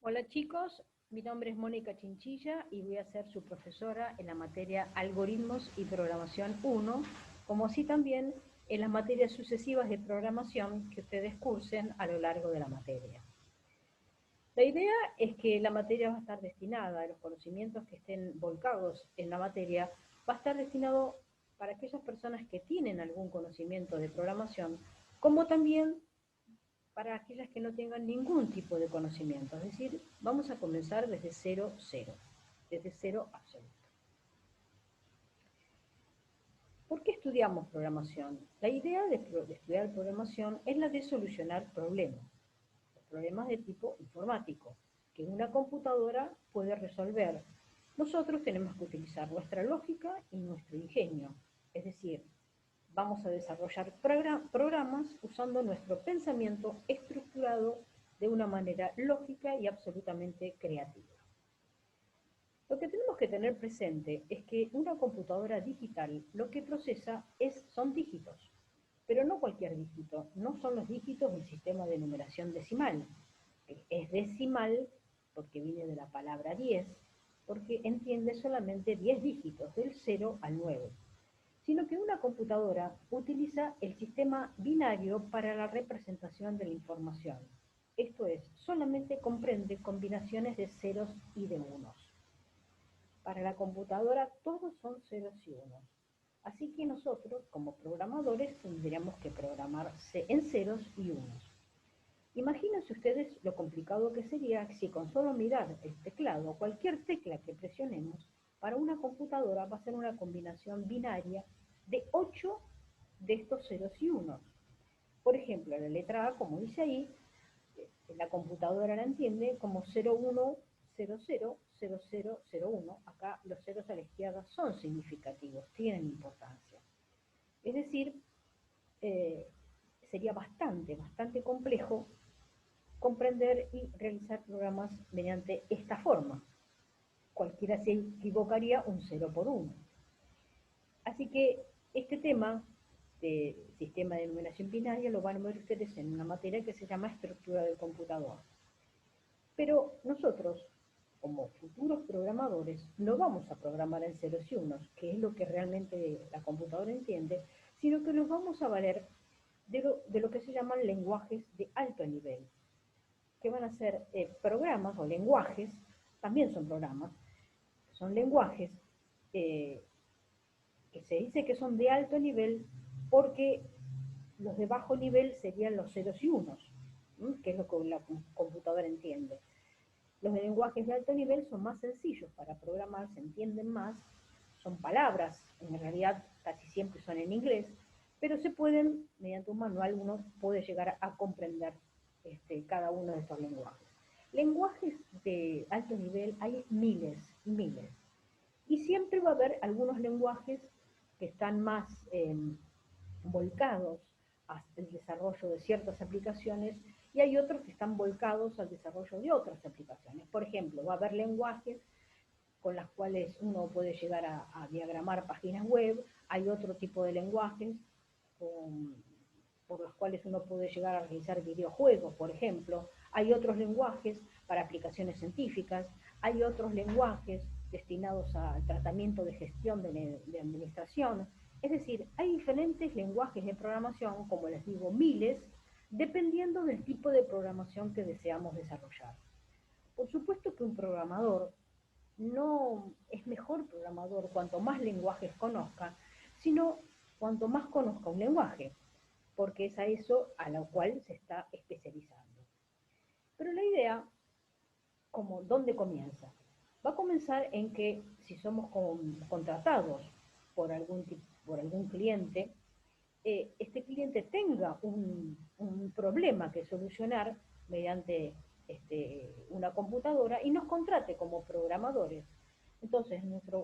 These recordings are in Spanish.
Hola chicos, mi nombre es Mónica Chinchilla y voy a ser su profesora en la materia Algoritmos y Programación 1, como así también en las materias sucesivas de programación que ustedes cursen a lo largo de la materia. La idea es que la materia va a estar destinada, a los conocimientos que estén volcados en la materia, va a estar destinado para aquellas personas que tienen algún conocimiento de programación, como también para aquellas que no tengan ningún tipo de conocimiento. Es decir, vamos a comenzar desde cero, desde cero absoluto. ¿Por qué estudiamos programación? La idea de estudiar programación es la de solucionar problemas de tipo informático, que una computadora puede resolver. Nosotros tenemos que utilizar nuestra lógica y nuestro ingenio, es decir, vamos a desarrollar programas usando nuestro pensamiento estructurado de una manera lógica y absolutamente creativa. Lo que tenemos que tener presente es que una computadora digital lo que procesa son dígitos, pero no cualquier dígito, no son los dígitos del sistema de numeración decimal. Es decimal porque viene de la palabra 10, porque entiende solamente 10 dígitos, del 0 al 9. Sino que una computadora utiliza el sistema binario para la representación de la información. Esto es, solamente comprende combinaciones de ceros y de unos. Para la computadora todos son ceros y unos. Así que nosotros, como programadores, tendríamos que programarse en ceros y unos. Imagínense ustedes lo complicado que sería si con solo mirar el teclado, cualquier tecla que presionemos, para una computadora va a ser una combinación binaria de 8 de estos ceros y unos. Por ejemplo, la letra A, como dice ahí, la computadora la entiende como 01000001. Acá los ceros a la izquierda son significativos, tienen importancia. Es decir, sería bastante complejo comprender y realizar programas mediante esta forma. Cualquiera se equivocaría un 0 por 1. Así que este tema de sistema de numeración binaria lo van a ver ustedes en una materia que se llama estructura del computador. Pero nosotros, como futuros programadores, no vamos a programar en ceros y unos, que es lo que realmente la computadora entiende, sino que nos vamos a valer de lo que se llaman lenguajes de alto nivel, que van a ser programas o lenguajes, también son programas, son lenguajes que se dice que son de alto nivel porque los de bajo nivel serían los ceros y unos, que es lo que la computadora entiende. Los lenguajes de alto nivel son más sencillos para programar, se entienden más, son palabras, en realidad casi siempre son en inglés, pero se pueden, mediante un manual, uno puede llegar a comprender cada uno de estos lenguajes. Lenguajes de alto nivel hay miles y miles. Y siempre va a haber algunos lenguajes que están más volcados al desarrollo de ciertas aplicaciones y hay otros que están volcados al desarrollo de otras aplicaciones. Por ejemplo, va a haber lenguajes con los cuales uno puede llegar a diagramar páginas web, hay otro tipo de lenguajes por los cuales uno puede llegar a realizar videojuegos, por ejemplo, hay otros lenguajes para aplicaciones científicas, hay otros lenguajes destinados al tratamiento de gestión de administración. Es decir, hay diferentes lenguajes de programación, como les digo, miles, dependiendo del tipo de programación que deseamos desarrollar. Por supuesto que un programador no es mejor programador cuanto más lenguajes conozca, sino cuanto más conozca un lenguaje, porque es a eso a lo cual se está especializando. Pero la idea, ¿dónde comienza? Va a comenzar en que si somos contratados por algún cliente, este cliente tenga un problema que solucionar mediante una computadora y nos contrate como programadores. Entonces, nuestra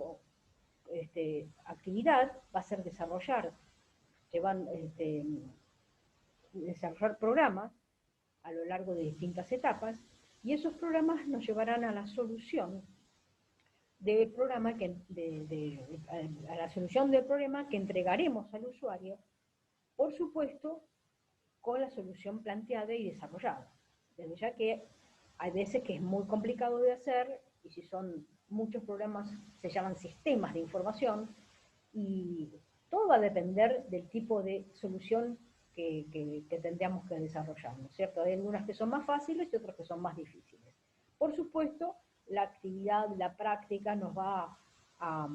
actividad va a ser desarrollar programas a lo largo de distintas etapas y esos programas nos llevarán a la solución del programa a la solución del problema que entregaremos al usuario, por supuesto, con la solución planteada y desarrollada. Desde ya que Hay veces que es muy complicado de hacer, y si son muchos programas, se llaman sistemas de información, y todo va a depender del tipo de solución que tendríamos que desarrollar, ¿no es cierto? Hay algunas que son más fáciles y otras que son más difíciles. Por supuesto, la actividad, la práctica a, a,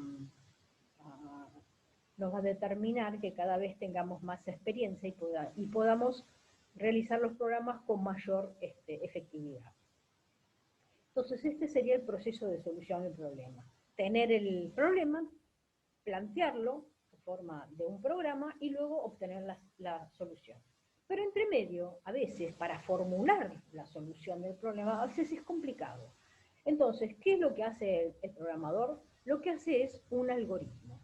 nos va a determinar que cada vez tengamos más experiencia y podamos realizar los programas con mayor efectividad. Entonces, este sería el proceso de solución del problema. Tener el problema, plantearlo en forma de un programa y luego obtener la solución. Pero entre medio, a veces, para formular la solución del problema, a veces es complicado. Entonces, ¿qué es lo que hace el programador? Lo que hace es un algoritmo.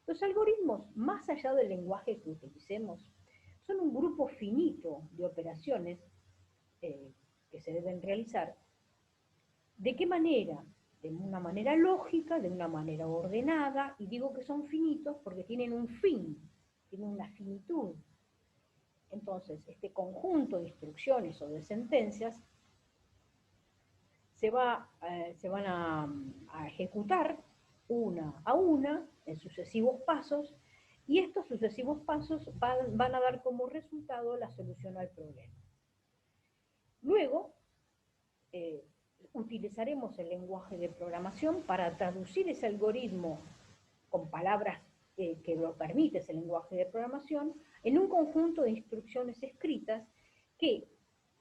Los algoritmos, más allá del lenguaje que utilicemos, son un grupo finito de operaciones que se deben realizar. ¿De qué manera? De una manera lógica, de una manera ordenada, y digo que son finitos porque tienen un fin, tienen una finitud. Entonces, este conjunto de instrucciones o de sentencias se van a ejecutar una a una en sucesivos pasos, y estos sucesivos pasos van a dar como resultado la solución al problema. Luego, utilizaremos el lenguaje de programación para traducir ese algoritmo con palabras que lo permite ese lenguaje de programación en un conjunto de instrucciones escritas que,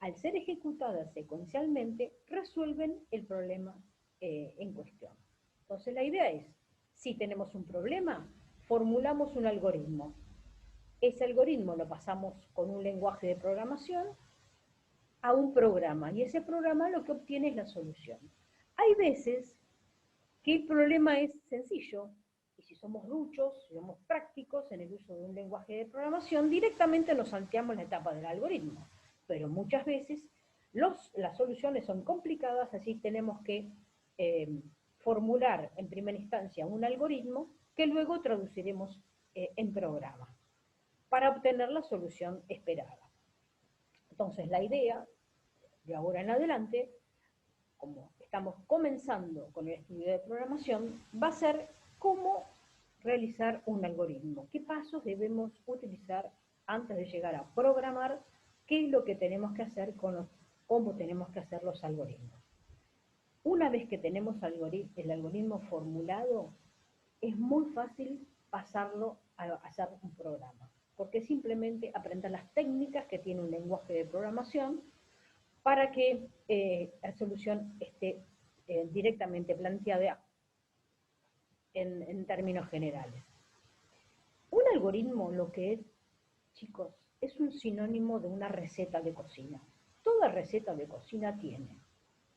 al ser ejecutadas secuencialmente, resuelven el problema en cuestión. Entonces la idea es, si tenemos un problema, formulamos un algoritmo. Ese algoritmo lo pasamos con un lenguaje de programación a un programa, y ese programa lo que obtiene es la solución. Hay veces que el problema es sencillo, y si somos duchos, si somos prácticos en el uso de un lenguaje de programación, directamente nos salteamos la etapa del algoritmo. Pero muchas veces las soluciones son complicadas, así tenemos que formular en primera instancia un algoritmo que luego traduciremos en programa para obtener la solución esperada. Entonces, la idea de ahora en adelante, como estamos comenzando con el estudio de programación, va a ser cómo realizar un algoritmo. ¿Qué pasos debemos utilizar antes de llegar a programar? ¿Qué es lo que tenemos que hacer cómo tenemos que hacer los algoritmos? Una vez que tenemos el algoritmo formulado, es muy fácil pasarlo a hacer un programa, porque simplemente aprender las técnicas que tiene un lenguaje de programación para que la solución esté directamente planteada en términos generales. Un algoritmo, lo que es, chicos, es un sinónimo de una receta de cocina. Toda receta de cocina tiene,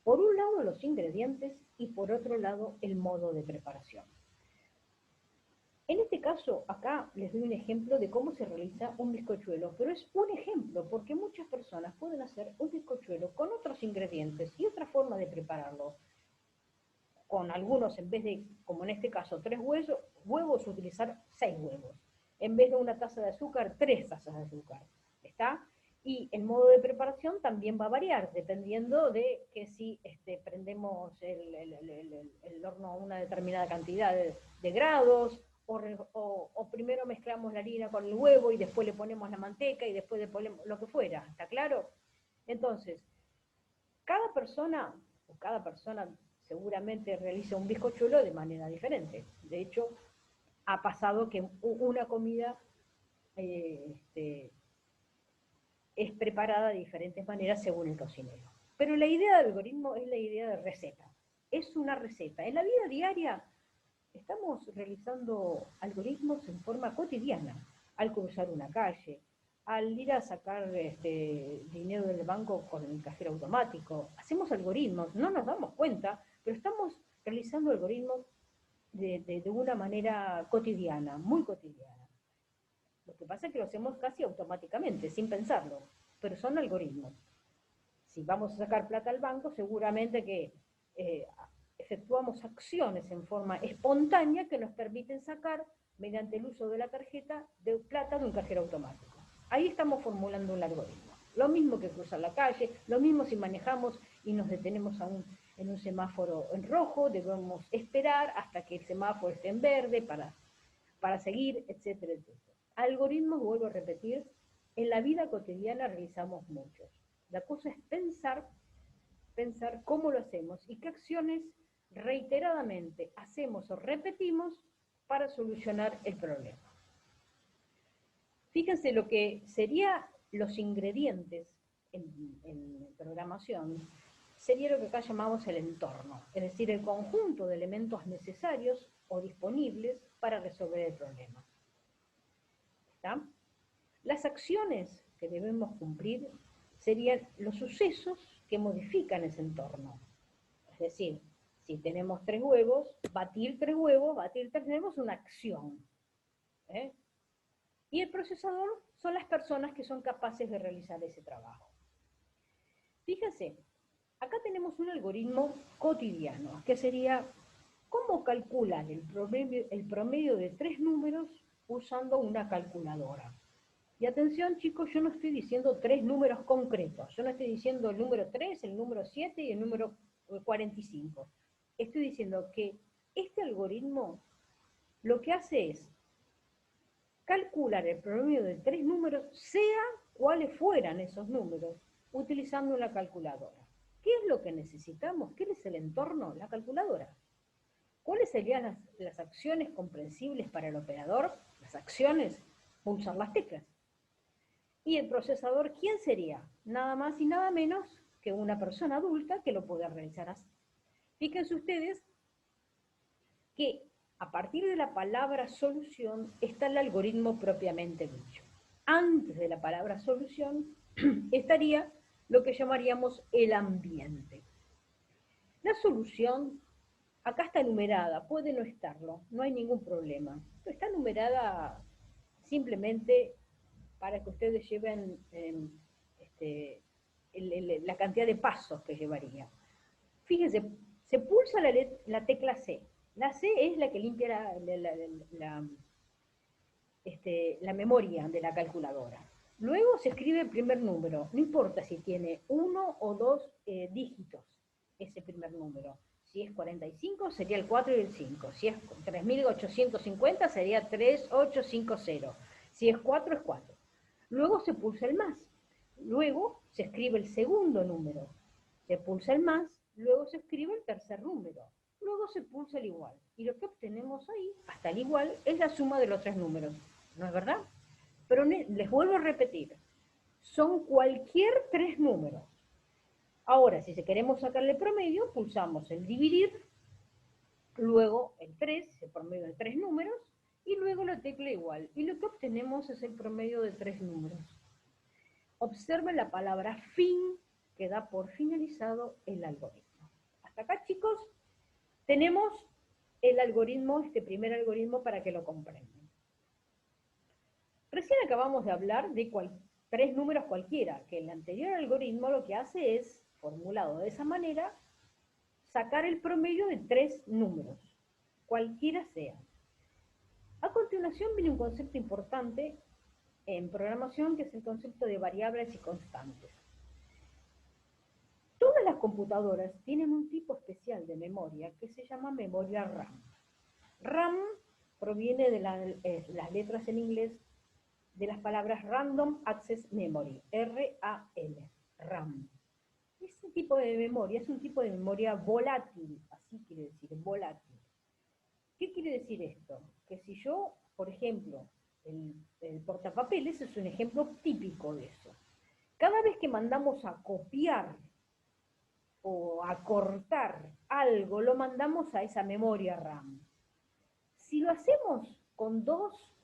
por un lado, los ingredientes y por otro lado, el modo de preparación. En este caso, acá les doy un ejemplo de cómo se realiza un bizcochuelo, pero es un ejemplo porque muchas personas pueden hacer un bizcochuelo con otros ingredientes y otra forma de prepararlo. Con algunos, en vez de, como en este caso, 3 huevos, utilizar 6 huevos. En vez de una taza de azúcar, 3 tazas de azúcar. ¿Está? Y el modo de preparación también va a variar, dependiendo de que si prendemos el horno a una determinada cantidad de grados, o primero mezclamos la harina con el huevo y después le ponemos la manteca y después le ponemos lo que fuera. ¿Está claro? Entonces, cada persona seguramente realiza un bizcochuelo de manera diferente. De hecho, ha pasado que una comida es preparada de diferentes maneras según el cocinero. Pero la idea del algoritmo es la idea de receta. Es una receta. En la vida diaria estamos realizando algoritmos en forma cotidiana. Al cruzar una calle, al ir a sacar dinero del banco con el cajero automático, hacemos algoritmos, no nos damos cuenta, pero estamos realizando algoritmos de una manera cotidiana, muy cotidiana. Lo que pasa es que lo hacemos casi automáticamente, sin pensarlo, pero son algoritmos. Si vamos a sacar plata al banco, seguramente que efectuamos acciones en forma espontánea que nos permiten sacar, mediante el uso de la tarjeta de plata de un cajero automático. Ahí estamos formulando un algoritmo. Lo mismo que cruzar la calle, lo mismo si manejamos y nos detenemos en un semáforo en rojo, debemos esperar hasta que el semáforo esté en verde para seguir, etcétera, etcétera. Algoritmos, vuelvo a repetir, en la vida cotidiana realizamos muchos. La cosa es pensar cómo lo hacemos y qué acciones reiteradamente hacemos o repetimos para solucionar el problema. Fíjense lo que serían los ingredientes en programación, sería lo que acá llamamos el entorno, es decir, el conjunto de elementos necesarios o disponibles para resolver el problema. ¿Está? Las acciones que debemos cumplir serían los sucesos que modifican ese entorno. Es decir, si tenemos 3 huevos, batir 3 huevos, batir 3 huevos es una acción. Y el procesador son las personas que son capaces de realizar ese trabajo. Fíjense, acá tenemos un algoritmo cotidiano, que sería cómo calcular el promedio de 3 números usando una calculadora. Y atención, chicos, yo no estoy diciendo 3 números concretos. Yo no estoy diciendo el número 3, el número 7 y el número 45. Estoy diciendo que este algoritmo lo que hace es calcular el promedio de 3 números, sea cuáles fueran esos números, utilizando una calculadora. ¿Qué es lo que necesitamos? ¿Qué es el entorno? La calculadora. ¿Cuáles serían las acciones comprensibles para el operador? Las acciones, pulsar las teclas. ¿Y el procesador quién sería? Nada más y nada menos que una persona adulta que lo puede realizar así. Fíjense ustedes que a partir de la palabra solución está el algoritmo propiamente dicho. Antes de la palabra solución estaría lo que llamaríamos el ambiente. La solución acá está numerada, puede no estarlo, no hay ningún problema. Pero está numerada simplemente para que ustedes lleven la cantidad de pasos que llevaría. Fíjense, se pulsa la tecla C. La C es la que limpia la memoria de la calculadora. Luego se escribe el primer número, no importa si tiene 1 o 2 dígitos ese primer número. Si es 45 sería el 4 y el 5, si es 3850 sería 3850, si es 4 es 4. Luego se pulsa el más, luego se escribe el segundo número, se pulsa el más, luego se escribe el tercer número, luego se pulsa el igual. Y lo que obtenemos ahí, hasta el igual, es la suma de los 3 números. ¿No es verdad? Pero les vuelvo a repetir, son cualquier 3 números. Ahora, si queremos sacarle el promedio, pulsamos el dividir, luego el 3, el promedio de 3 números, y luego la tecla igual. Y lo que obtenemos es el promedio de 3 números. Observen la palabra fin, que da por finalizado el algoritmo. Hasta acá, chicos, tenemos el algoritmo, este primer algoritmo, para que lo comprendan. Recién acabamos de hablar de 3 números cualquiera, que el anterior algoritmo lo que hace es, formulado de esa manera, sacar el promedio de 3 números, cualquiera sea. A continuación viene un concepto importante en programación, que es el concepto de variables y constantes. Todas las computadoras tienen un tipo especial de memoria que se llama memoria RAM. RAM proviene de las letras en inglés de las palabras Random Access Memory, R-A-M, RAM. Ese tipo de memoria es un tipo de memoria volátil, así quiere decir, volátil. ¿Qué quiere decir esto? Que si yo, por ejemplo, el portapapeles es un ejemplo típico de eso. Cada vez que mandamos a copiar o a cortar algo, lo mandamos a esa memoria RAM. Si lo hacemos con dos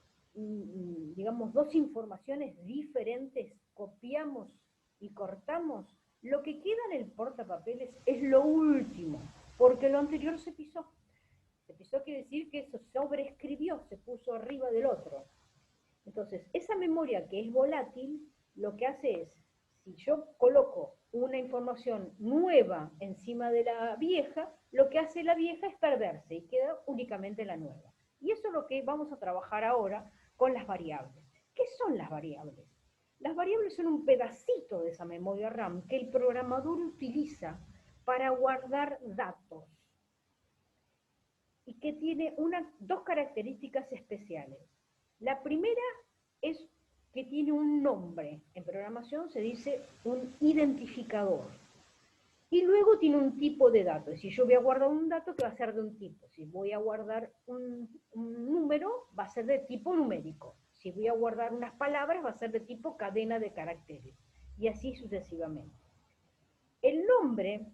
informaciones diferentes, copiamos y cortamos, lo que queda en el portapapeles es lo último, porque lo anterior se pisó. Se pisó quiere decir que eso sobreescribió, se puso arriba del otro. Entonces, esa memoria que es volátil, lo que hace es, si yo coloco una información nueva encima de la vieja, lo que hace la vieja es perderse y queda únicamente la nueva. Y eso es lo que vamos a trabajar ahora con las variables. ¿Qué son las variables? Las variables son un pedacito de esa memoria RAM que el programador utiliza para guardar datos y que tiene dos características especiales. La primera es que tiene un nombre. En programación se dice un identificador. Y luego tiene un tipo de dato. Si yo voy a guardar un dato, que va a ser de un tipo. Si voy a guardar un número, va a ser de tipo numérico. Si voy a guardar unas palabras, va a ser de tipo cadena de caracteres. Y así sucesivamente. El nombre,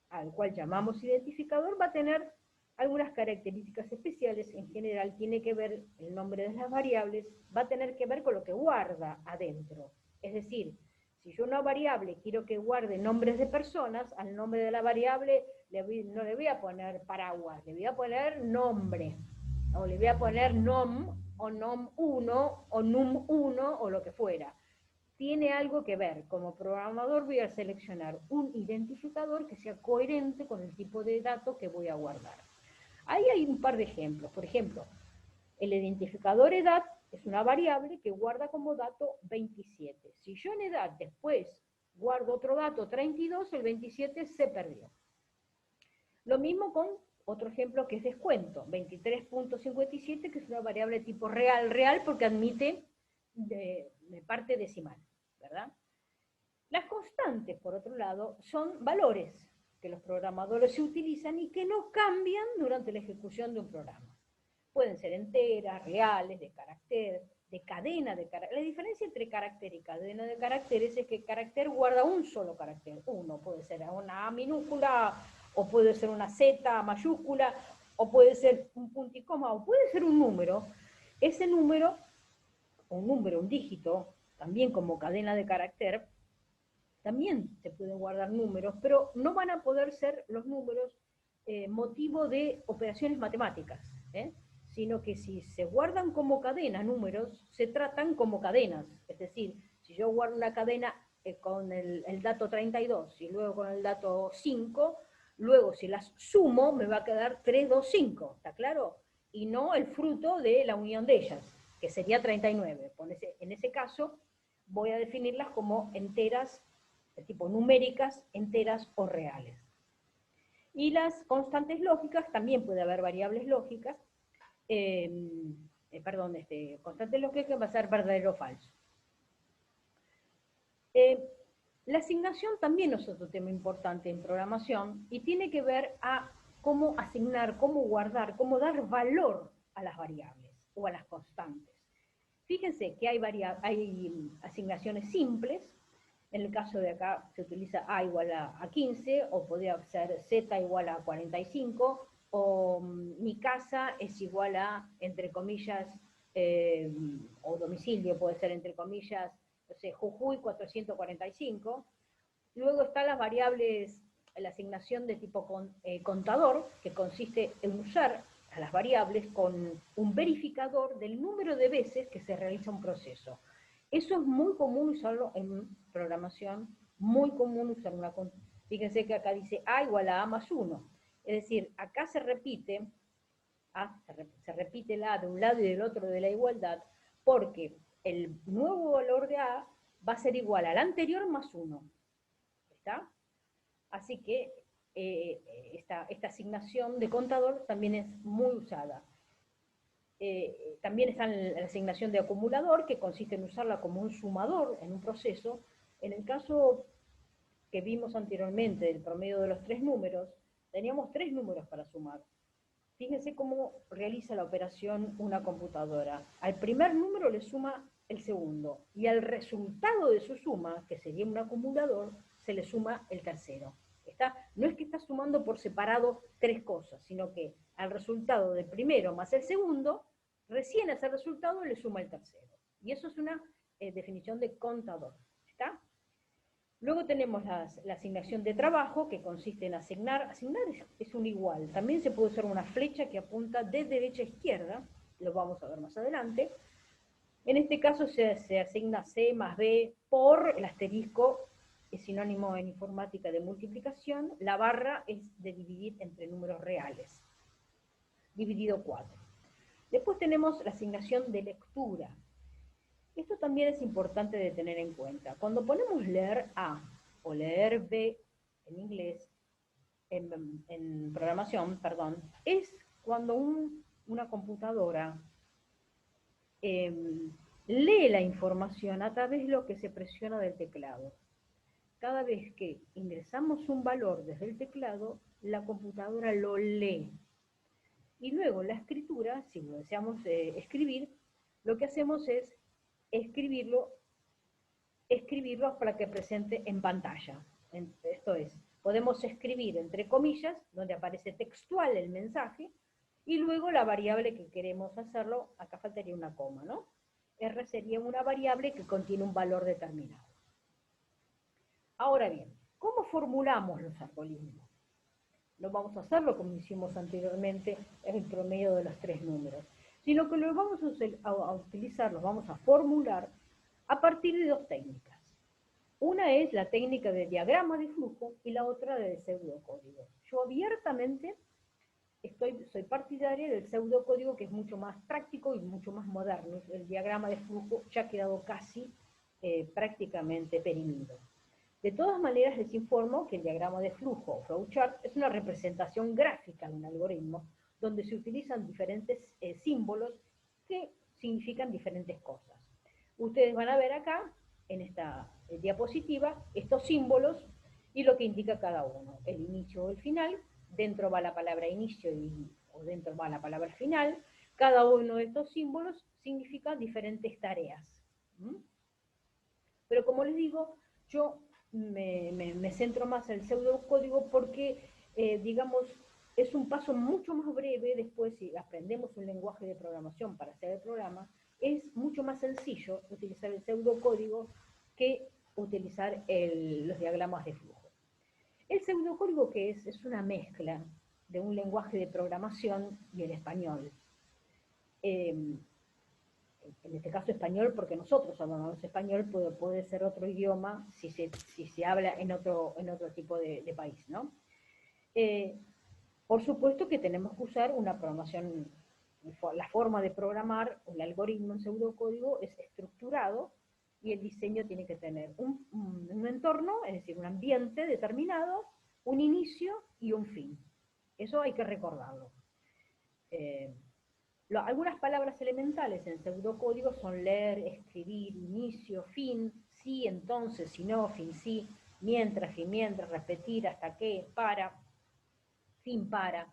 al cual llamamos identificador, va a tener algunas características especiales. En general tiene que ver, el nombre de las variables, va a tener que ver con lo que guarda adentro. Es decir, si yo una variable quiero que guarde nombres de personas, al nombre de la variable no le voy a poner paraguas, le voy a poner nombre. O le voy a poner nom, o nom1, o num1, o lo que fuera. Tiene algo que ver. Como programador voy a seleccionar un identificador que sea coherente con el tipo de dato que voy a guardar. Ahí hay un par de ejemplos. Por ejemplo, el identificador edad es una variable que guarda como dato 27. Si yo en edad después guardo otro dato 32, el 27 se perdió. Lo mismo con otro ejemplo que es descuento, 23.57, que es una variable tipo real porque admite de parte decimal, ¿verdad? Las constantes, por otro lado, son valores que los programadores se utilizan y que no cambian durante la ejecución de un programa. Pueden ser enteras, reales, de carácter, de cadena de carácter. La diferencia entre carácter y cadena de caracteres es que el carácter guarda un solo carácter. Uno puede ser una A minúscula, o puede ser una Z mayúscula, o puede ser un punto y coma, o puede ser un número. Ese número, un dígito, también como cadena de carácter, también se pueden guardar números, pero no van a poder ser los números motivo de operaciones matemáticas, sino que si se guardan como cadena números, se tratan como cadenas. Es decir, si yo guardo una cadena con el dato 32 y luego con el dato 5, luego si las sumo me va a quedar 3, 2, 5, ¿está claro? Y no el fruto de la unión de ellas, que sería 39. En ese caso voy a definirlas como enteras, de tipo numéricas, enteras o reales. Y las constantes lógicas, también puede haber variables lógicas, constantes lógicas va a ser verdadero o falso. La asignación también es otro tema importante en programación y tiene que ver a cómo asignar, cómo guardar, cómo dar valor a las variables o a las constantes. Fíjense que hay asignaciones simples. En el caso de acá se utiliza A igual a 15, o podría ser Z igual a 45, o mi casa es igual a, entre comillas, o domicilio puede ser entre comillas, no sé, Jujuy 445. Luego están las variables, la asignación de tipo contador, que consiste en usar a las variables con un verificador del número de veces que se realiza un proceso. Eso es muy común usarlo en programación, muy común usar una... Fíjense que acá dice A igual a A más 1. Es decir, acá se repite la A de un lado y del otro de la igualdad, porque el nuevo valor de A va a ser igual al anterior más 1. ¿Está? Así que esta asignación de contador también es muy usada. También está la asignación de acumulador, que consiste en usarla como un sumador en un proceso. En el caso que vimos anteriormente del promedio de los 3 números, teníamos 3 números para sumar. Fíjense cómo realiza la operación una computadora. Al primer número le suma el segundo, y al resultado de su suma, que sería un acumulador, se le suma el tercero. No es que está sumando por separado 3 cosas, sino que al resultado del primero más el segundo, recién a ese resultado le suma el tercero. Y eso es una definición de contador. ¿Está? Luego tenemos la asignación de trabajo, que consiste en asignar. Asignar es un igual. También se puede usar una flecha que apunta de derecha a izquierda, lo vamos a ver más adelante. En este caso se asigna C más B por el asterisco, es sinónimo en informática de multiplicación. La barra es de dividir entre números reales, dividido 4. Después tenemos la asignación de lectura. Esto también es importante de tener en cuenta. Cuando ponemos leer A o leer B en inglés, en programación, perdón, es cuando una computadora eh, lee la información a través de lo que se presiona del teclado. Cada vez que ingresamos un valor desde el teclado, la computadora lo lee. Y luego la escritura, si lo deseamos escribir, lo que hacemos es escribirlo para que presente en pantalla. Esto es, podemos escribir entre comillas, donde aparece textual el mensaje, y luego la variable que queremos hacerlo, acá faltaría una coma, ¿no? R sería una variable que contiene un valor determinado. Ahora bien, ¿cómo formulamos los algoritmos? No vamos a hacerlo como hicimos anteriormente en el promedio de los 3 números, sino que lo vamos a utilizar, los vamos a formular a partir de 2 técnicas. Una es la técnica de diagrama de flujo y la otra de pseudocódigo. Yo abiertamente soy partidaria del pseudocódigo, que es mucho más práctico y mucho más moderno. El diagrama de flujo ya ha quedado casi prácticamente perimido. De todas maneras, les informo que el diagrama de flujo o flowchart es una representación gráfica de un algoritmo donde se utilizan diferentes símbolos que significan diferentes cosas. Ustedes van a ver acá, en esta diapositiva, estos símbolos y lo que indica cada uno. El inicio o el final, dentro va la palabra inicio o dentro va la palabra final. Cada uno de estos símbolos significa diferentes tareas. Pero como les digo, yo me centro más en el pseudocódigo porque, digamos, es un paso mucho más breve. Después, si aprendemos un lenguaje de programación para hacer el programa, es mucho más sencillo utilizar el pseudocódigo que utilizar los diagramas de flujo. El pseudocódigo, ¿qué es? Es una mezcla de un lenguaje de programación y el español. En este caso español, porque nosotros hablamos español, puede ser otro idioma si se habla en otro tipo de país, ¿no? Por supuesto que tenemos que usar una programación, la forma de programar, el algoritmo en pseudocódigo es estructurado y el diseño tiene que tener un entorno, es decir, un ambiente determinado, un inicio y un fin. Eso hay que recordarlo. Algunas palabras elementales en pseudocódigo son leer, escribir, inicio, fin, sí, entonces, si no, fin, sí, mientras, fin, mientras, repetir, hasta que, para, fin, para.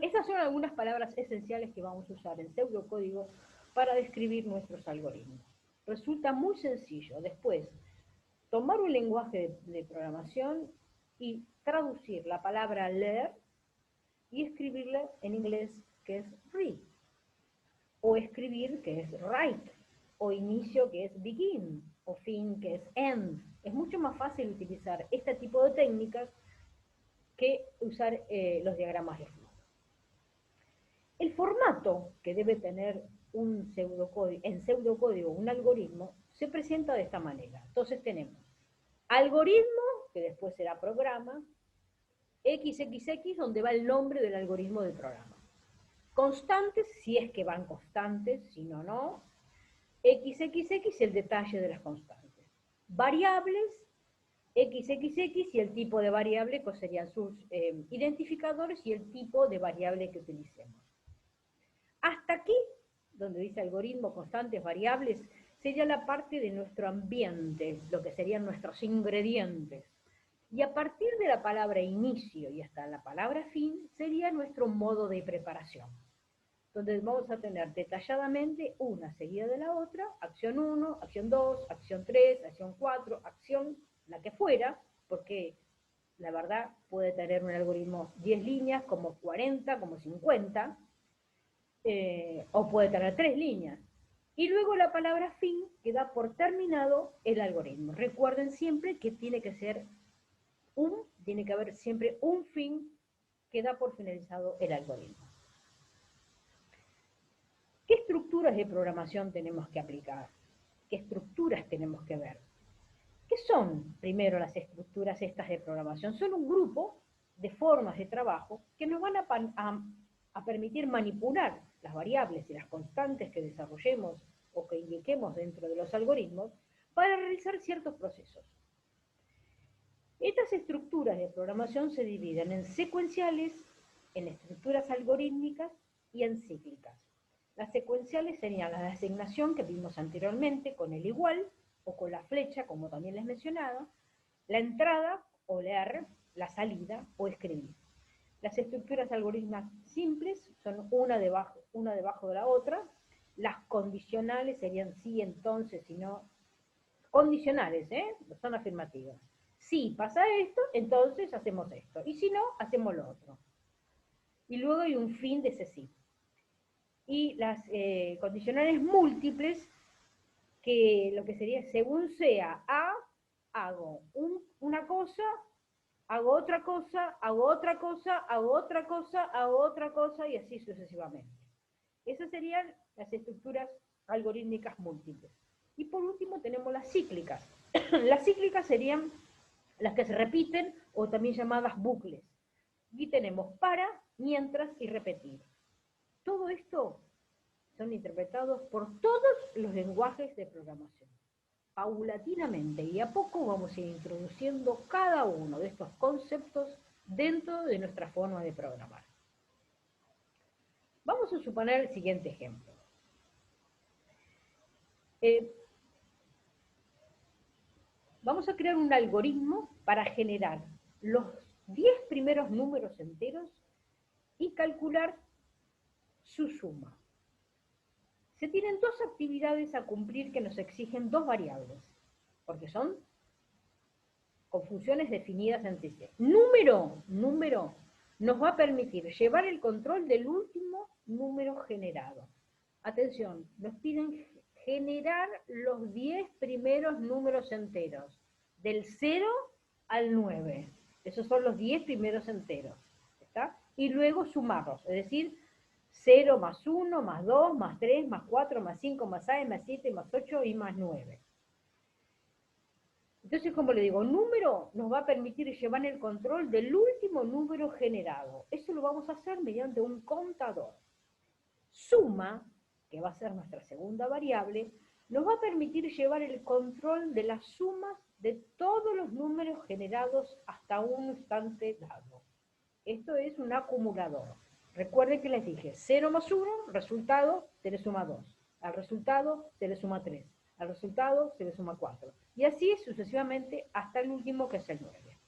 Esas son algunas palabras esenciales que vamos a usar en pseudocódigo para describir nuestros algoritmos. Resulta muy sencillo después tomar un lenguaje de programación y traducir la palabra leer y escribirla en inglés, que es read, o escribir, que es write, o inicio, que es begin, o fin, que es end. Es mucho más fácil utilizar este tipo de técnicas que usar los diagramas de flujo. El formato que debe tener en pseudocódigo un algoritmo se presenta de esta manera. Entonces tenemos algoritmo, que después será programa, XXX, donde va el nombre del algoritmo del programa. Constantes, si es que van constantes, si no, no. XXX, el detalle de las constantes. Variables, XXX y el tipo de variable, que serían sus identificadores y el tipo de variable que utilicemos. Hasta aquí, donde dice algoritmo, constantes, variables, sería la parte de nuestro ambiente, lo que serían nuestros ingredientes. Y a partir de la palabra inicio y hasta la palabra fin, sería nuestro modo de preparación, donde vamos a tener detalladamente una seguida de la otra, acción 1, acción 2, acción 3, acción 4, acción la que fuera, porque la verdad puede tener un algoritmo 10 líneas, como 40, como 50, o puede tener 3 líneas. Y luego la palabra fin, que da por terminado el algoritmo. Recuerden siempre que tiene que haber siempre un fin que da por finalizado el algoritmo. ¿Qué estructuras de programación tenemos que aplicar? ¿Qué estructuras tenemos que ver? ¿Qué son, primero, las estructuras estas de programación? Son un grupo de formas de trabajo que nos van a permitir manipular las variables y las constantes que desarrollemos o que indiquemos dentro de los algoritmos para realizar ciertos procesos. Estas estructuras de programación se dividen en secuenciales, en estructuras algorítmicas y en cíclicas. Las secuenciales serían las de asignación que vimos anteriormente con el igual o con la flecha, como también les mencionaba, la entrada o leer, la salida o escribir. Las estructuras algorítmicas simples son una debajo de la otra. Las condicionales serían sí, entonces, si no. Condicionales, no son afirmativas. Si pasa esto, entonces hacemos esto. Y si no, hacemos lo otro. Y luego hay un fin de ese sí. Y las condicionales múltiples, que lo que sería según sea A, hago una cosa, hago otra cosa, hago otra cosa, hago otra cosa, hago otra cosa, y así sucesivamente. Esas serían las estructuras algorítmicas múltiples. Y por último tenemos las cíclicas. Las cíclicas serían las que se repiten o también llamadas bucles. Y tenemos para, mientras y repetir. Todo esto son interpretados por todos los lenguajes de programación. Paulatinamente y a poco vamos a ir introduciendo cada uno de estos conceptos dentro de nuestra forma de programar. Vamos a suponer el siguiente ejemplo. Vamos a crear un algoritmo para generar los 10 primeros números enteros y calcular su suma. Se tienen dos actividades a cumplir que nos exigen dos variables, porque son con funciones definidas entre sí. Número nos va a permitir llevar el control del último número generado. Atención, nos piden generar los 10 primeros números enteros, del 0 al 9. Esos son los 10 primeros enteros, ¿está? Y luego sumarlos, es decir, 0 más 1, más 2, más 3, más 4, más 5, más 6, más 7, más 8 y más 9. Entonces, como le digo, número nos va a permitir llevar el control del último número generado. Eso lo vamos a hacer mediante un contador. Suma, que va a ser nuestra segunda variable, nos va a permitir llevar el control de las sumas de todos los números generados hasta un instante dado. Esto es un acumulador. Recuerden que les dije, 0 más 1, resultado, se le suma 2. Al resultado se le suma 3. Al resultado se le suma 4. Y así sucesivamente hasta el último, que es el 9.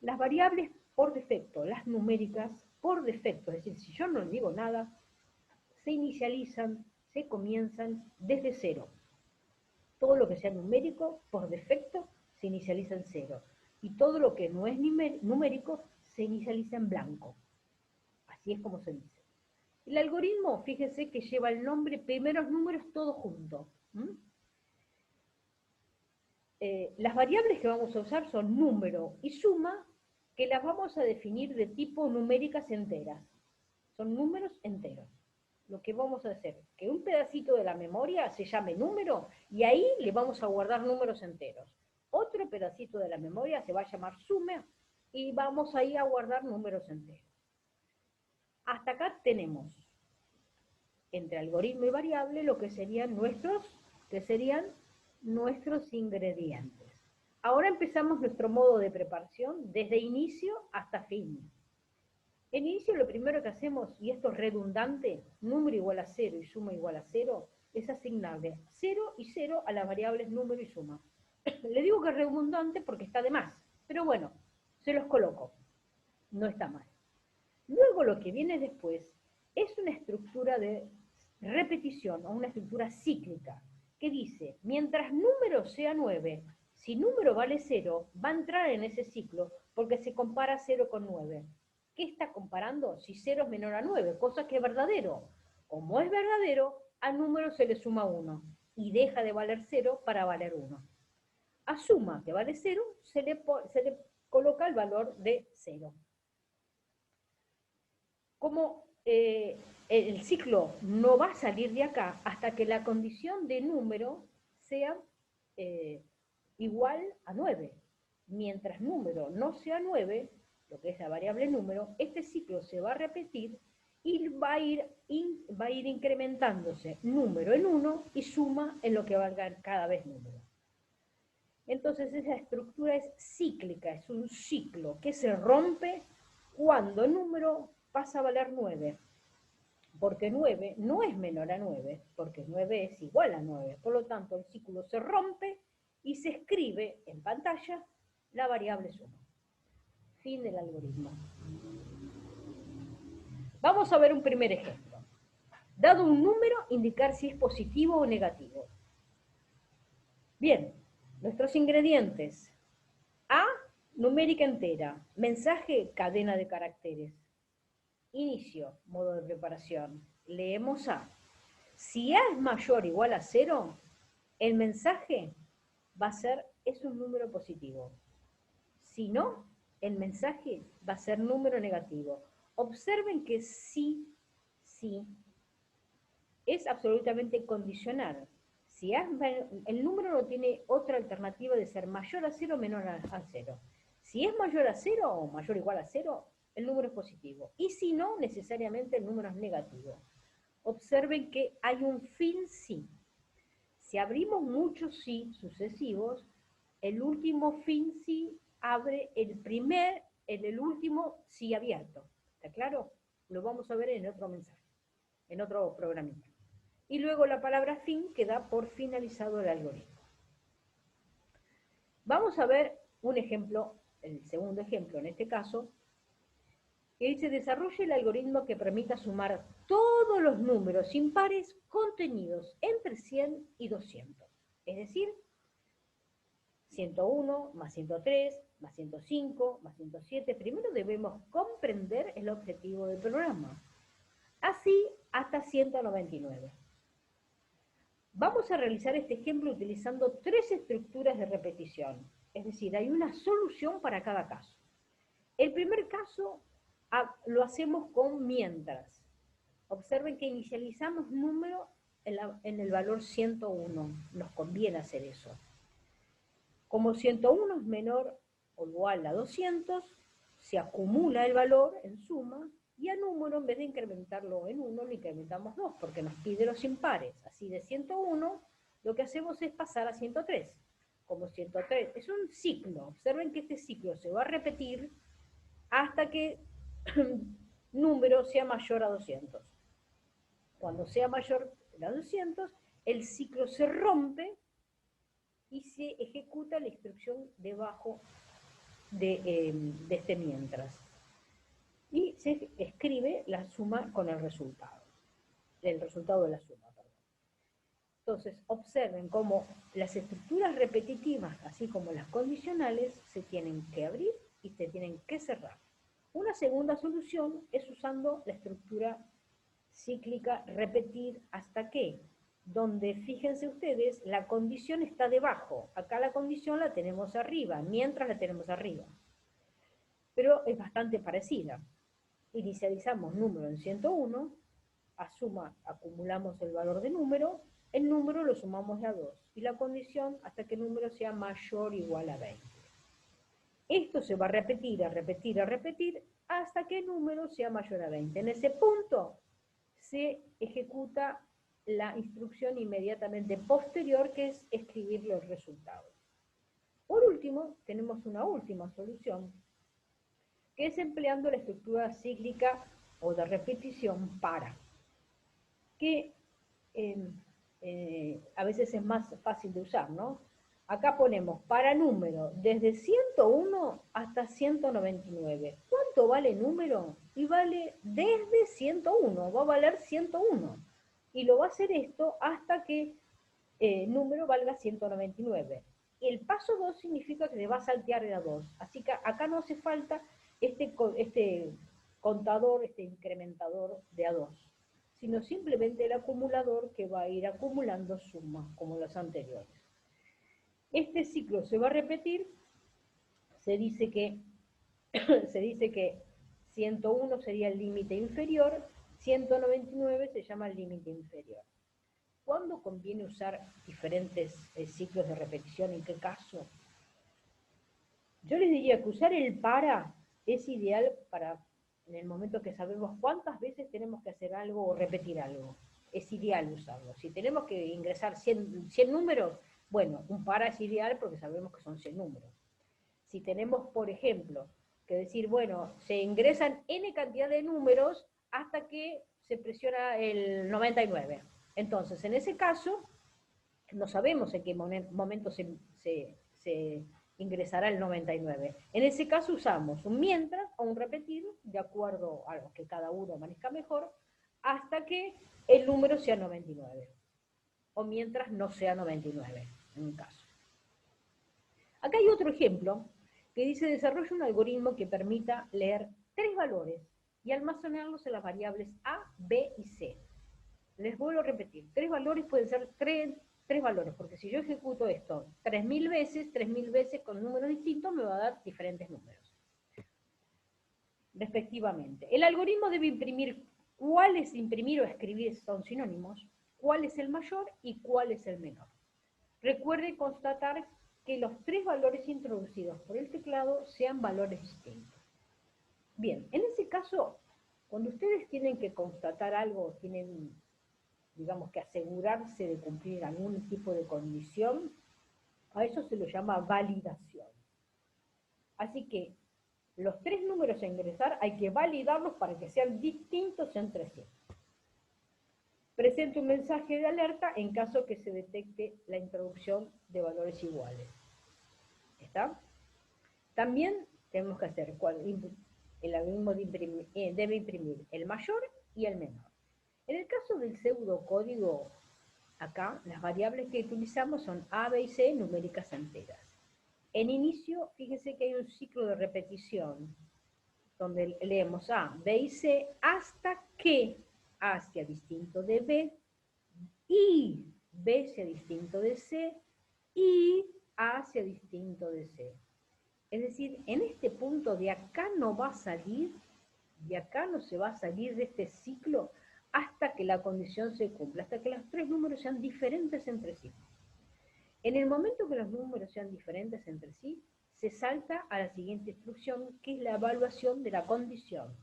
Las variables por defecto, las numéricas por defecto, es decir, si yo no les digo nada, se inicializan, se comienzan desde 0. Todo lo que sea numérico, por defecto, se inicializa en 0. Y todo lo que no es numérico, se inicializa en blanco. Así es como se dice. El algoritmo, fíjense que lleva el nombre, primeros números, todos juntos. Las variables que vamos a usar son número y suma, que las vamos a definir de tipo numéricas enteras. Son números enteros. Lo que vamos a hacer, que un pedacito de la memoria se llame número, y ahí le vamos a guardar números enteros. Otro pedacito de la memoria se va a llamar suma, y vamos ahí a guardar números enteros. Hasta acá tenemos, entre algoritmo y variable, lo que serían nuestros ingredientes. Ahora empezamos nuestro modo de preparación desde inicio hasta fin. En inicio lo primero que hacemos, y esto es redundante, número igual a 0 y suma igual a 0, es asignarle 0 y 0 a las variables número y suma. Le digo que es redundante porque está de más, pero bueno, se los coloco, no está mal. Luego lo que viene después es una estructura de repetición o una estructura cíclica que dice, mientras número sea 9, si número vale 0, va a entrar en ese ciclo porque se compara 0 con 9. ¿Qué está comparando? Si 0 es menor a 9, cosa que es verdadero. Como es verdadero, al número se le suma 1 y deja de valer 0 para valer 1. A suma, que vale 0, se le coloca el valor de 0. Como el ciclo no va a salir de acá hasta que la condición de número sea igual a 9. Mientras número no sea 9, lo que es la variable número, este ciclo se va a repetir y va a ir incrementándose número en 1 y suma en lo que valga cada vez número. Entonces esa estructura es cíclica, es un ciclo que se rompe cuando el número pasa a valer 9. Porque 9 no es menor a 9, porque 9 es igual a 9. Por lo tanto, el ciclo se rompe y se escribe en pantalla la variable suma. Fin del algoritmo. Vamos a ver un primer ejemplo. Dado un número, indicar si es positivo o negativo. Bien, nuestros ingredientes. A, numérica entera. Mensaje, cadena de caracteres. Inicio, modo de preparación. Leemos A. Si A es mayor o igual a 0, el mensaje va a ser, es un número positivo. Si no, el mensaje va a ser número negativo. Observen que sí es absolutamente condicional. Si el número no tiene otra alternativa de ser mayor a 0 o menor a 0. Si es mayor a 0 o mayor o igual a 0, el número es positivo. Y si no, necesariamente el número es negativo. Observen que hay un fin sí. Si abrimos muchos sí sucesivos, el último fin sí abre el último sí abierto. ¿Está claro? Lo vamos a ver en otro mensaje, en otro programita. Y luego la palabra fin queda por finalizado el algoritmo. Vamos a ver un ejemplo, el segundo ejemplo en este caso, que dice: desarrolla el algoritmo que permita sumar todos los números impares contenidos entre 100 y 200. Es decir, 101 más 103 más 105 más 107. Primero debemos comprender el objetivo del programa. Así hasta 199. Vamos a realizar este ejemplo utilizando 3 estructuras de repetición. Es decir, hay una solución para cada caso. El primer caso lo hacemos con mientras. Observen que inicializamos número en el valor 101. Nos conviene hacer eso. Como 101 es menor o igual a 200, se acumula el valor en suma y a número, en vez de incrementarlo en 1, lo incrementamos 2, porque nos pide los impares. Así de 101, lo que hacemos es pasar a 103. Como 103 es un ciclo. Observen que este ciclo se va a repetir hasta que número sea mayor a 200. Cuando sea mayor a 200, el ciclo se rompe y se ejecuta la instrucción debajo de este mientras. Y se escribe la suma con el resultado de la suma. Perdón. Entonces, observen cómo las estructuras repetitivas, así como las condicionales, se tienen que abrir y se tienen que cerrar. Una segunda solución es usando la estructura cíclica repetir hasta que, donde fíjense ustedes, la condición está debajo. Acá la condición la tenemos arriba, mientras la tenemos arriba. Pero es bastante parecida. Inicializamos número en 101, acumulamos el valor de número, el número lo sumamos de a 2, y la condición hasta que el número sea mayor o igual a 20. Esto se va a repetir, hasta que el número sea mayor a 20. En ese punto se ejecuta la instrucción inmediatamente posterior, que es escribir los resultados. Por último, tenemos una última solución, que es empleando la estructura cíclica o de repetición para, que a veces es más fácil de usar, ¿no? Acá ponemos para número desde 101 hasta 199. ¿Cuánto vale número? Y vale desde 101, va a valer 101. Y lo va a hacer esto hasta que número valga 199. El paso 2 significa que se va a saltear de a 2. Así que acá no hace falta este contador, este incrementador de a 2, sino simplemente el acumulador que va a ir acumulando sumas como los anteriores. Este ciclo se va a repetir, se dice que 101 sería el límite inferior, 199 se llama el límite inferior. ¿Cuándo conviene usar diferentes ciclos de repetición? ¿En qué caso? Yo les diría que usar el para es ideal para en el momento que sabemos cuántas veces tenemos que hacer algo o repetir algo. Es ideal usarlo. Si tenemos que ingresar 100 números, bueno, un para es ideal porque sabemos que son 100 números. Si tenemos, por ejemplo, que decir, bueno, se ingresan n cantidad de números hasta que se presiona el 99. Entonces, en ese caso, no sabemos en qué momento se ingresará el 99. En ese caso usamos un mientras o un repetir, de acuerdo a lo que cada uno maneja mejor, hasta que el número sea 99. O mientras no sea 99, en un caso. Acá hay otro ejemplo que dice desarrolla un algoritmo que permita leer 3 valores y almacenarlos en las variables A, B y C. Les vuelvo a repetir, 3 valores pueden ser 3 valores, porque si yo ejecuto esto 3000 veces con números distintos me va a dar diferentes números, respectivamente. El algoritmo debe imprimir cuál es imprimir o escribir, son sinónimos, cuál es el mayor y cuál es el menor. Recuerde constatar que los 3 valores introducidos por el teclado sean valores distintos. Bien, en ese caso, cuando ustedes tienen que constatar algo, tienen, digamos, que asegurarse de cumplir algún tipo de condición, a eso se lo llama validación. Así que los 3 números a ingresar hay que validarlos para que sean distintos entre sí. Presente un mensaje de alerta en caso que se detecte la introducción de valores iguales. ¿Está? También tenemos que hacer, el algoritmo debe imprimir el mayor y el menor. En el caso del pseudocódigo, acá las variables que utilizamos son A, B y C numéricas enteras. En inicio, fíjense que hay un ciclo de repetición, donde leemos A, B y C hasta que A sea distinto de B, y B sea distinto de C, y A sea distinto de C. Es decir, en este punto de acá no va a salir, de acá no se va a salir de este ciclo hasta que la condición se cumpla, hasta que los 3 números sean diferentes entre sí. En el momento que los números sean diferentes entre sí, se salta a la siguiente instrucción, que es la evaluación de la condición.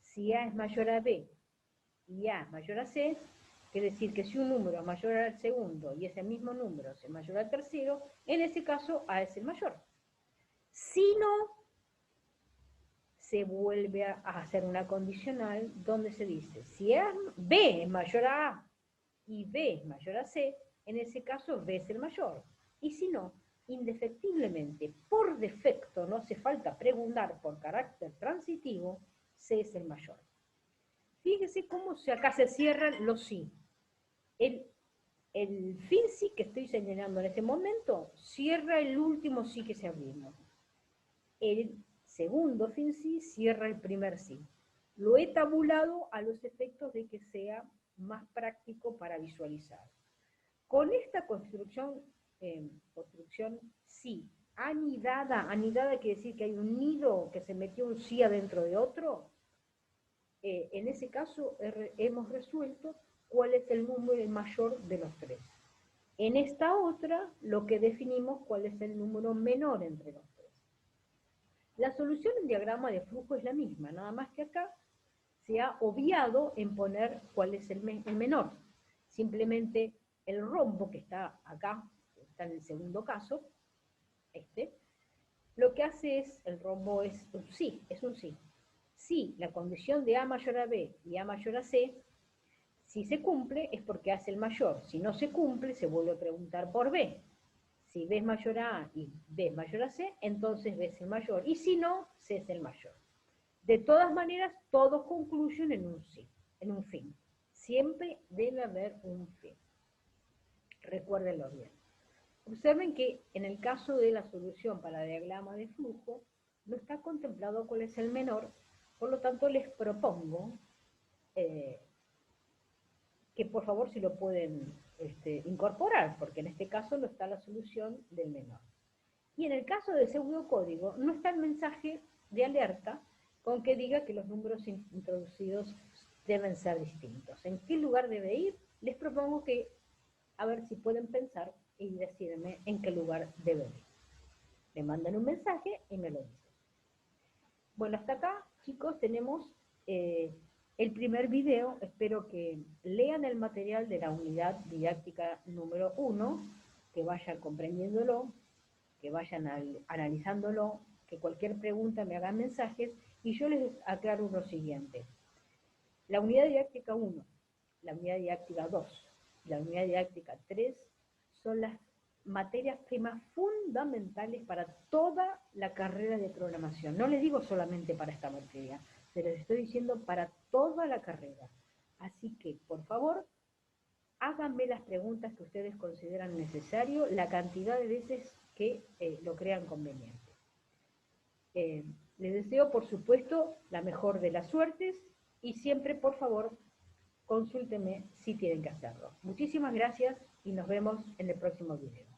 Si A es mayor a B y A es mayor a C, quiere decir que si un número es mayor al segundo y ese mismo número es mayor al tercero, en ese caso A es el mayor. Si no, se vuelve a hacer una condicional donde se dice, si B es mayor a A y B es mayor a C, en ese caso B es el mayor. Y si no, indefectiblemente, por defecto, no hace falta preguntar por carácter transitivo, C es el mayor. Fíjese cómo acá se cierran los sí. El fin sí que estoy señalando en este momento cierra el último sí que se abrimos. El segundo fin sí cierra el primer sí. Lo he tabulado a los efectos de que sea más práctico para visualizar. Con esta construcción sí, anidada quiere decir que hay un nido que se metió un sí adentro de otro, en ese caso hemos resuelto cuál es el número mayor de los 3. En esta otra, lo que definimos cuál es el número menor entre los 3. La solución en diagrama de flujo es la misma, nada más que acá se ha obviado en poner cuál es el menor. Simplemente el rombo que está acá, está en el segundo caso, lo que hace es, el rombo es un sí, Si la condición de A mayor a B y A mayor a C, si se cumple es porque A es el mayor. Si no se cumple, se vuelve a preguntar por B. Si B es mayor a A y B es mayor a C, entonces B es el mayor. Y si no, C es el mayor. De todas maneras, todos concluyen en un sí, en un fin. Siempre debe haber un fin. Recuérdenlo bien. Observen que en el caso de la solución para diagrama de flujo, no está contemplado cuál es el menor, por lo tanto les propongo que por favor si lo pueden incorporar, porque en este caso no está la solución del menor. Y en el caso del pseudocódigo, no está el mensaje de alerta con que diga que los números introducidos deben ser distintos. ¿En qué lugar debe ir? Les propongo que, a ver si pueden pensar y decirme en qué lugar debe ir. Me mandan un mensaje y me lo dicen. Bueno, hasta acá, chicos, tenemos el primer video. Espero que lean el material de la unidad didáctica número 1, que vayan comprendiéndolo, que vayan analizándolo, que cualquier pregunta me hagan mensajes, y yo les aclaro lo siguiente. La unidad didáctica 1, la unidad didáctica 2, la unidad didáctica 3 son las materias primas fundamentales para toda la carrera de programación. No les digo solamente para esta materia, se les estoy diciendo para toda la carrera. Así que, por favor, háganme las preguntas que ustedes consideran necesario, la cantidad de veces que lo crean conveniente. Les deseo, por supuesto, la mejor de las suertes y siempre, por favor, consúltenme si tienen que hacerlo. Muchísimas gracias y nos vemos en el próximo video.